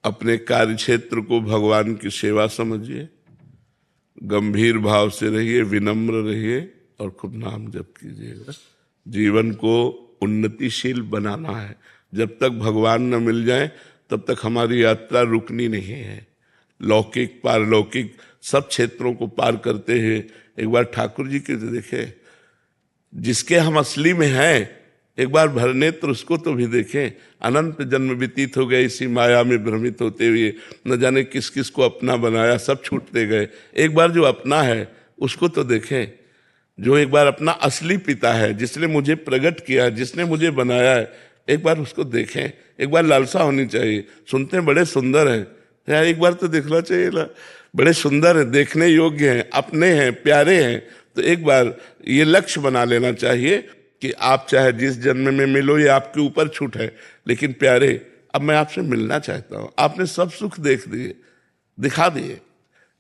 अपने कार्य क्षेत्र को भगवान की सेवा समझिए, गंभीर भाव से रहिए, विनम्र रहिए और खूब नाम जप कीजिएगा। जीवन को उन्नतिशील बनाना है। जब तक भगवान न मिल जाए तब तक हमारी यात्रा रुकनी नहीं है। लौकिक पारलौकिक सब क्षेत्रों को पार करते हुए एक बार ठाकुर जी के देखें, जिसके हम असली में हैं, एक बार भरनेत्र उसको तो भी देखें। अनंत जन्म व्यतीत हो गए इसी माया में भ्रमित होते हुए, न जाने किस किस को अपना बनाया, सब छूटते गए। एक बार जो अपना है उसको तो देखें, जो एक बार अपना असली पिता है, जिसने मुझे प्रकट किया, जिसने मुझे बनाया है, एक बार उसको देखें। एक बार लालसा होनी चाहिए। सुनते हैं बड़े सुंदर हैं, यार एक बार तो देखना चाहिए ना, बड़े सुंदर हैं, देखने योग्य हैं, अपने हैं, प्यारे हैं। तो एक बार ये लक्ष्य बना लेना चाहिए कि आप चाहे जिस जन्म में मिलो, ये आपके ऊपर छूट है, लेकिन प्यारे अब मैं आपसे मिलना चाहता हूँ। आपने सब सुख देख दिए, दिखा दिए,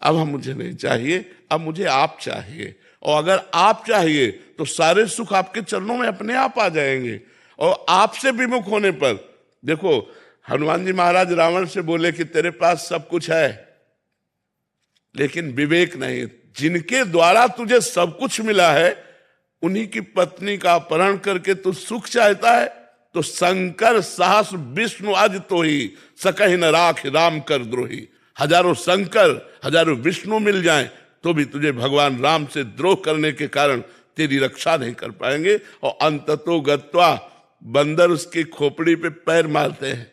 अब हम मुझे नहीं चाहिए, अब मुझे आप चाहिए। और अगर आप चाहिए तो सारे सुख आपके चरणों में अपने आप आ जाएंगे। और आपसे विमुख होने पर, देखो हनुमान जी महाराज रावण से बोले कि तेरे पास सब कुछ है लेकिन विवेक नहीं। जिनके द्वारा तुझे सब कुछ मिला है उन्हीं की पत्नी का अपहरण करके तू सुख चाहता है। तो शंकर साहस विष्णु आज तो ही सकहि न राख राम कर द्रोही। हजारों शंकर हजारों विष्णु मिल जाएं तो भी तुझे भगवान राम से द्रोह करने के कारण तेरी रक्षा नहीं कर पाएंगे। और अंततो गत्वा बंदर उसकी खोपड़ी पे पैर मारते हैं।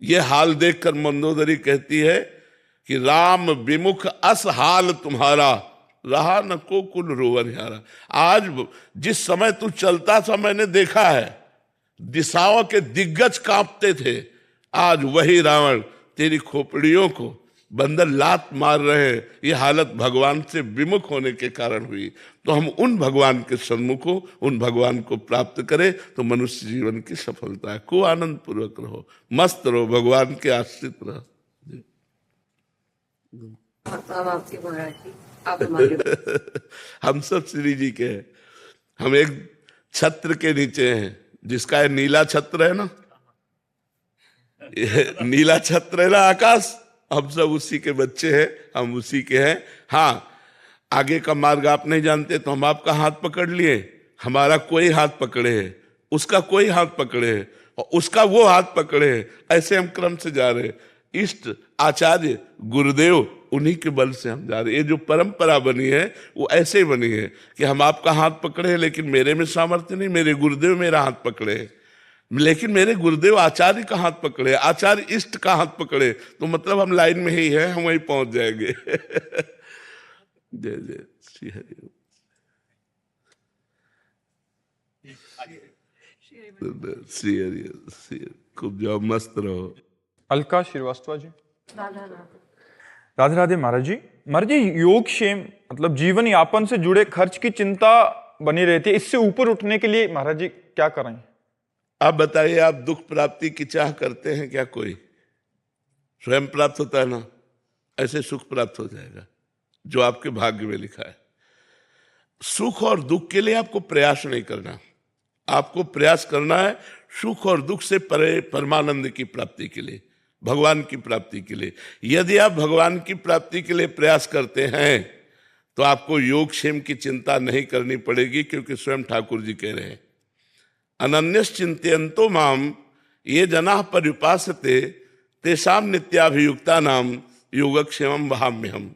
ये हाल देखकर मंदोदरी कहती है कि राम विमुख अस हाल तुम्हारा, रहा न को कुल रोवन यारा। आज जिस समय तू चलता था मैंने देखा है, दिशाओं के दिग्गज कांपते थे। आज वही रावण तेरी खोपड़ियों को बंदर लात मार रहे हैं। ये हालत भगवान से विमुख होने के कारण हुई। तो हम उन भगवान के सन्मुख हो, उन भगवान को प्राप्त करें तो मनुष्य जीवन की सफलता है। को आनंद पूर्वक रहो, मस्त रहो, भगवान के आश्रित रहो। हम सब श्री जी के हैं। हम एक छत्र के नीचे हैं, जिसका है नीला छत्र है ना, नीला छत्र है ना आकाश, हम सब उसी के बच्चे हैं, हम उसी के हैं। हाँ, आगे का मार्ग आप नहीं जानते तो हम आपका हाथ पकड़ लिए, हमारा कोई हाथ पकड़े है, उसका कोई हाथ पकड़े है और उसका वो हाथ पकड़े है। ऐसे हम क्रम से जा रहे हैं। इष्ट आचार्य गुरुदेव उन्हीं के बल से हम जा रहे हैं। ये जो परंपरा बनी है वो ऐसे ही बनी है कि हम आपका हाथ पकड़े हैं लेकिन मेरे में सामर्थ्य नहीं, मेरे गुरुदेव मेरा हाथ पकड़े हैं, लेकिन मेरे गुरुदेव आचार्य का हाथ पकड़े, आचार्य इष्ट का हाथ पकड़े, तो मतलब हम लाइन में ही है, हम वहीं पहुंच जाएंगे। जय जय श्री हरि। श्री हरि, खूब जाओ, मस्त रहो। अलका श्रीवास्तव जी। राधे राधे महाराज जी। महाराज जी, योग क्षेम मतलब जीवन यापन से जुड़े खर्च की चिंता बनी रहती है, इससे ऊपर उठने के लिए महाराज जी क्या करें? आप बताइए, आप दुख प्राप्ति की चाह करते हैं क्या? कोई स्वयं प्राप्त होता है ना, ऐसे सुख प्राप्त हो जाएगा जो आपके भाग्य में लिखा है। सुख और दुख के लिए आपको प्रयास नहीं करना, आपको प्रयास करना है सुख और दुख से परे परमानंद की प्राप्ति के लिए, भगवान की प्राप्ति के लिए। यदि आप भगवान की प्राप्ति के लिए प्रयास करते हैं तो आपको योग क्षेम की चिंता नहीं करनी पड़ेगी, क्योंकि स्वयं ठाकुर जी कह रहे हैं अनन्यश्चिन्तयन्तो माम ये जनाः पर्युपासते तेषां नित्याभियुक्ता नाम योगक्षेमं वहाम्यहम्।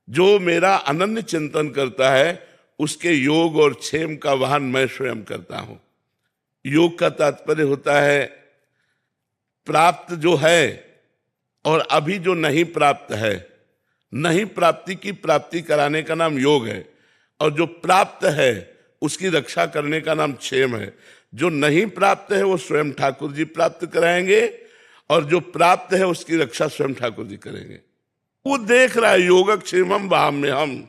जो मेरा अनन्य चिंतन करता है उसके योग और क्षेम का वाहन मैं स्वयं करता हूं। योग का तात्पर्य होता है प्राप्त जो है और अभी जो नहीं प्राप्त है, नहीं प्राप्ति की प्राप्ति कराने का नाम योग है, और जो प्राप्त है उसकी रक्षा करने का नाम क्षेम है। जो नहीं प्राप्त है वो स्वयं ठाकुर जी प्राप्त कराएंगे, और जो प्राप्त है उसकी रक्षा स्वयं ठाकुर जी करेंगे। वो देख रहा है योगक्षेमं वहाम्यहम्,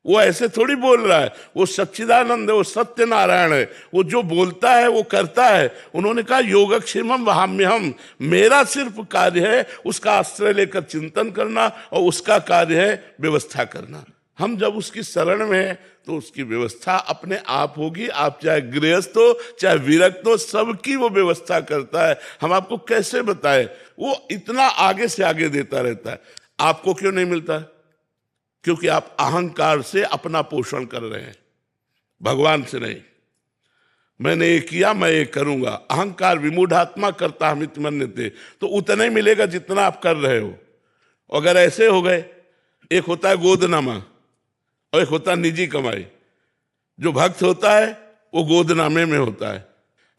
वो ऐसे थोड़ी बोल रहा है, वो सच्चिदानंद है, वो सत्य नारायण है, वो जो बोलता है वो करता है। उन्होंने कहा योगक्षेमं वहाम्यहम्, मेरा सिर्फ कार्य है उसका आश्रय लेकर चिंतन करना और उसका कार्य है व्यवस्था करना। हम जब उसकी शरण में हैं तो उसकी व्यवस्था अपने आप होगी। आप चाहे गृहस्थ हो चाहे विरक्त हो, सबकी वो व्यवस्था करता है। हम आपको कैसे बताएं, वो इतना आगे से आगे देता रहता है। आपको क्यों नहीं मिलता? क्योंकि आप अहंकार से अपना पोषण कर रहे हैं, भगवान से नहीं। मैंने ये किया, मैं ये करूंगा। अहंकार विमूढ़ात्मा करता हम मन्यते, तो उतना ही मिलेगा जितना आप कर रहे हो। अगर ऐसे हो गए, एक होता है गोदनामा और एक होता है निजी कमाई। जो भक्त होता है वो गोदनामे में होता है।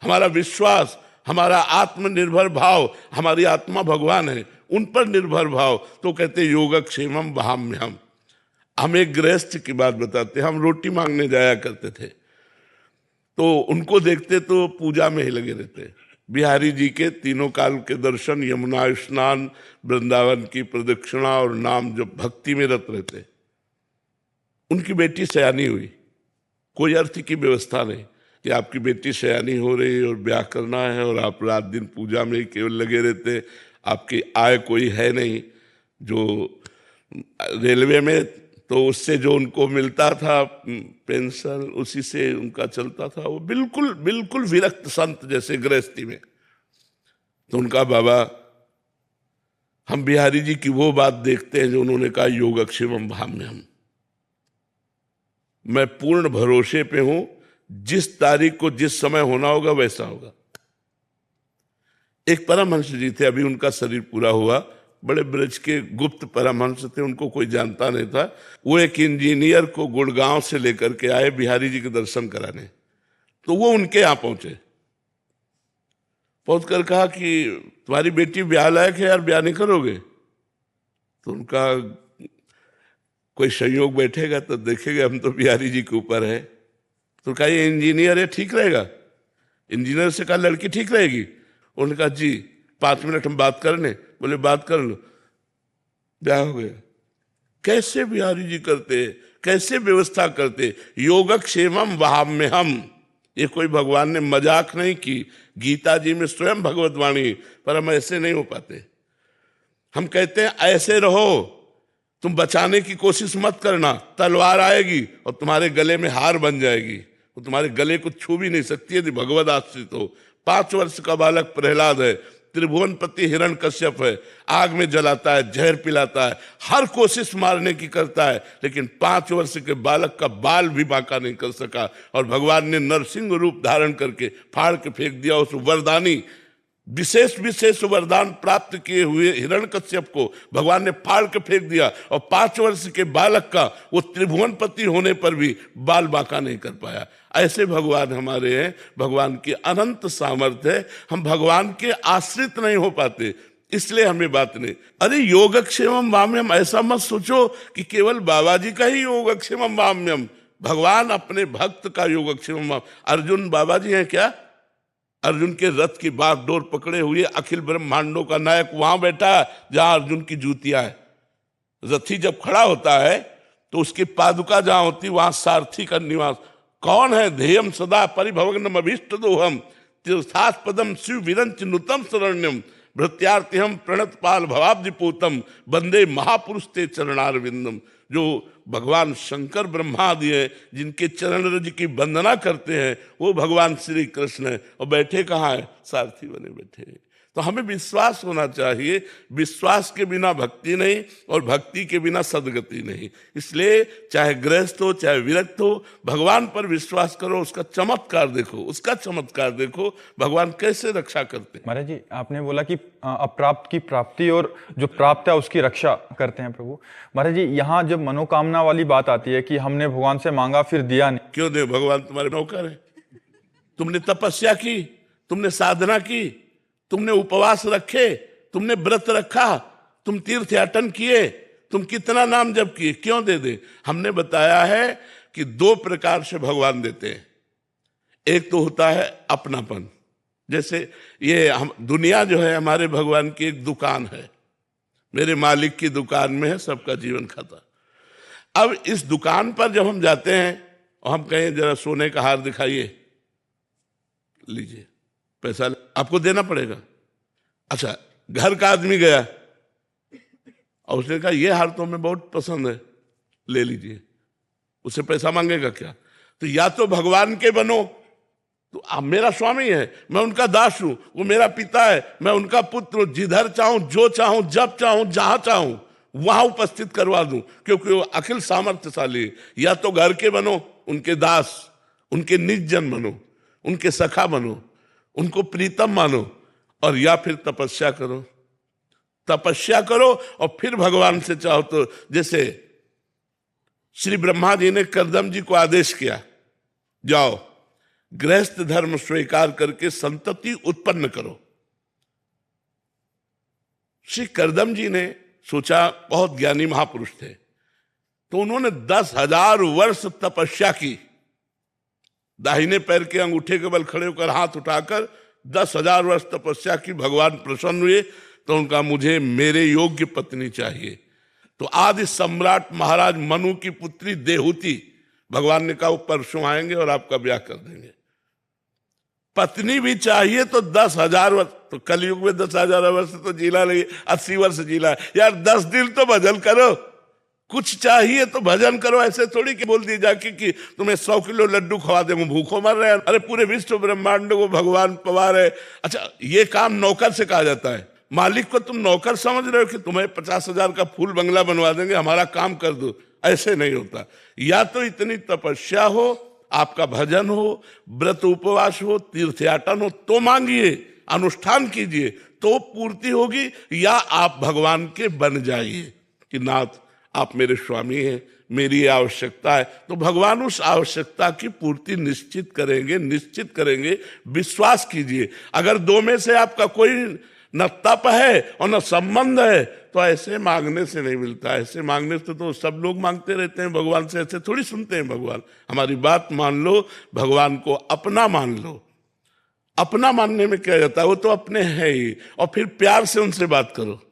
हमारा विश्वास, हमारा आत्मनिर्भर भाव, हमारी आत्मा भगवान है, उन पर निर्भर भाव, तो कहते योगक्षेमम वहाम्यहम्। हम एक गृहस्थ की बात बताते, हम रोटी मांगने जाया करते थे, तो उनको देखते तो पूजा में ही लगे रहते। बिहारी जी के तीनों काल के दर्शन, यमुना स्नान, वृंदावन की प्रदक्षिणा और नाम जब भक्ति में रत रहते। उनकी बेटी सयानी हुई, कोई अर्थ की व्यवस्था नहीं कि आपकी बेटी सयानी हो रही है और ब्याह करना है और आप रात दिन पूजा में ही केवल लगे रहते। आपकी आय कोई है नहीं। जो रेलवे में तो उससे जो उनको मिलता था पेंशन, उसी से उनका चलता था। वो बिल्कुल बिल्कुल विरक्त संत जैसे गृहस्थी में। तो उनका बाबा, हम बिहारी जी की वो बात देखते हैं जो उन्होंने कहा योगक्षेमम वहाम्यहम्। मैं पूर्ण भरोसे पे हूं, जिस तारीख को जिस समय होना होगा वैसा होगा। एक परमहंस जी थे, अभी उनका शरीर पूरा हुआ, बड़े ब्रज के गुप्त परमहंस थे, उनको कोई जानता नहीं था। वो एक इंजीनियर को गुड़गांव से लेकर के आए बिहारी जी के दर्शन कराने। तो वो उनके यहां पहुंचे, पहुंच कर कहा कि तुम्हारी बेटी ब्याह लायक है यार, ब्याह नहीं करोगे? तो उनका कोई संयोग बैठेगा तो देखेगा, हम तो बिहारी जी के ऊपर है। तो कहा ये इंजीनियर है, ठीक रहेगा? इंजीनियर से कहा लड़की ठीक रहेगी? उन्होंने कहा जी 5 मिनट हम बात करने। बोले बात कर लो, ब्याह हो गया। कैसे बिहारी जी करते, कैसे व्यवस्था करते? योगक्षेमम वहाम्यहम्। ये कोई भगवान ने मजाक नहीं की, गीता जी में स्वयं भगवत वाणी, पर हम ऐसे नहीं हो पाते। हम कहते हैं ऐसे रहो, तुम बचाने की कोशिश मत करना, तलवार आएगी और तुम्हारे गले में हार बन जाएगी, वो तुम्हारे गले को छू भी नहीं सकती यदि भगवत आश्रित हो। 5 वर्ष का बालक प्रहलाद है, त्रिभुवनपति हिरण्यकश्यप है, आग में जलाता है, जहर पिलाता है, हर कोशिश मारने की करता है, लेकिन 5 वर्ष के बालक का बाल भी बांका नहीं कर सका। और भगवान ने नरसिंह रूप धारण करके फाड़ के फेंक दिया उस वरदानी, विशेष विशेष वरदान प्राप्त किए हुए हिरण्यकश्यप को भगवान ने फाड़ के फेंक दिया। और 5 वर्ष के बालक का वो त्रिभुवनपति होने पर भी बाल बांका नहीं कर पाया। ऐसे भगवान हमारे हैं, भगवान की अनंत सामर्थ्य है। हम भगवान के आश्रित नहीं हो पाते, इसलिए हमें बात नहीं। अरे योगक्षेमम वाम्यम, ऐसा मत सोचो कि केवल बाबा जी का ही योगक्षेमम वाम्यम। भगवान अपने भक्त का योगक्षेमम। अर्जुन बाबा जी हैं क्या? अर्जुन के रथ की बागडोर पकड़े हुए अखिल ब्रह्मांडों का नायक वहां बैठा जहां अर्जुन की जूतियां है। रथी जब खड़ा होता है तो उसकी पादुका जहां होती वहां सारथी का निवास। कौन है? ध्येयम सदा परिभवग्नम अभीष्ट दोहम तीर्थास्पदम शिव विरंच नुतम शरण्यम भृत्यार्तिहम प्रणत पाल भवाब्धिपूतम वंदे महापुरुष ते चरणारविंदम। जो भगवान शंकर ब्रह्मा आदि है, जिनके चरण रज की वंदना करते हैं, वो भगवान श्री कृष्ण है। और बैठे कहाँ है? सारथी बने बैठे हैं। तो हमें विश्वास होना चाहिए, विश्वास के बिना भक्ति नहीं और भक्ति के बिना सदगति नहीं। इसलिए चाहे गृहस्थ हो चाहे विरक्त हो, भगवान पर विश्वास करो, उसका चमत्कार देखो, उसका चमत्कार देखो, भगवान कैसे रक्षा करते हैं। महाराज जी, आपने बोला कि अप्राप्त की प्राप्ति और जो प्राप्त है उसकी रक्षा करते हैं प्रभु। महाराज जी, यहाँ जब मनोकामना वाली बात आती है कि हमने भगवान से मांगा फिर दिया नहीं, क्यों दे? भगवान तुम्हारे नौकर है। तुमने तपस्या की, तुमने साधना की, तुमने उपवास रखे, तुमने व्रत रखा, तुम तीर्थ याटन किए, तुम कितना नाम जप किए, क्यों दे दे? हमने बताया है कि 2 प्रकार से भगवान देते हैं। एक तो होता है अपनापन, जैसे ये हम दुनिया जो है हमारे भगवान की एक दुकान है, मेरे मालिक की दुकान में है सबका जीवन खाता। अब इस दुकान पर जब हम जाते हैं और हम कहें जरा सोने का हार दिखाइए, लीजिए, पैसा आपको देना पड़ेगा। अच्छा, घर का आदमी गया और उसने कहा ये हार तो हमें बहुत पसंद है, ले लीजिए, उससे पैसा मांगेगा क्या? तो या तो भगवान के बनो, तो आप मेरा स्वामी है, मैं उनका दास हूं, वो मेरा पिता है, मैं उनका पुत्र हूं, जिधर चाहूं, जो चाहूं, जब चाहूं, जहां चाहूं वहां उपस्थित करवा दूं, क्योंकि वो अखिल सामर्थ्यशाली है। या तो घर के बनो, उनके दास, उनके निज जन बनो, उनके सखा बनो, उनको प्रीतम मानो, और या फिर तपस्या करो। तपस्या करो और फिर भगवान से चाहो तो, जैसे श्री ब्रह्मा जी ने कर्दम जी को आदेश किया, जाओ गृहस्थ धर्म स्वीकार करके संतति उत्पन्न करो। श्री कर्दम जी ने सोचा, बहुत ज्ञानी महापुरुष थे, तो उन्होंने 10,000 वर्ष तपस्या की। दाहिने पैर के अंगूठे के बल खड़े होकर हाथ उठाकर 10,000 वर्ष तपस्या की। भगवान प्रसन्न हुए तो उनका, मुझे मेरे योग्य पत्नी चाहिए। तो आदि सम्राट महाराज मनु की पुत्री देहूति, भगवान ने कहा वो परसों आएंगे और आपका ब्याह कर देंगे। पत्नी भी चाहिए तो 10,000 वर्ष, तो कलयुग में 10,000 वर्ष तो जीला नहीं, 80 वर्ष जीला यार। 10 दिन तो भजन करो, कुछ चाहिए तो भजन करो। ऐसे थोड़ी कि बोल दी जाके कि तुम्हें 100 किलो लड्डू खवा दे, भूखों मर रहे हैं। अरे पूरे विश्व ब्रह्मांड को भगवान पवार है। अच्छा, ये काम नौकर से कहा जाता है। मालिक को तुम नौकर समझ रहे हो कि तुम्हें 50,000 का फूल बंगला बनवा देंगे, हमारा काम कर दो, ऐसे नहीं होता। या तो इतनी तपस्या हो, आपका भजन हो, व्रत उपवास हो, तीर्थयाटन हो, तो मांगिए, अनुष्ठान कीजिए तो पूर्ति होगी। या आप भगवान के बन जाइए कि नाथ आप मेरे स्वामी हैं, मेरी आवश्यकता है, तो भगवान उस आवश्यकता की पूर्ति निश्चित करेंगे, निश्चित करेंगे। विश्वास कीजिए। अगर दो में से आपका कोई न तप है और न संबंध है, तो ऐसे मांगने से नहीं मिलता। ऐसे मांगने से तो सब लोग मांगते रहते हैं भगवान से, ऐसे थोड़ी सुनते हैं भगवान। हमारी बात मान लो, भगवान को अपना मान लो। अपना मानने में क्या जाता है, वो तो अपने है ही। और फिर प्यार से उनसे बात करो।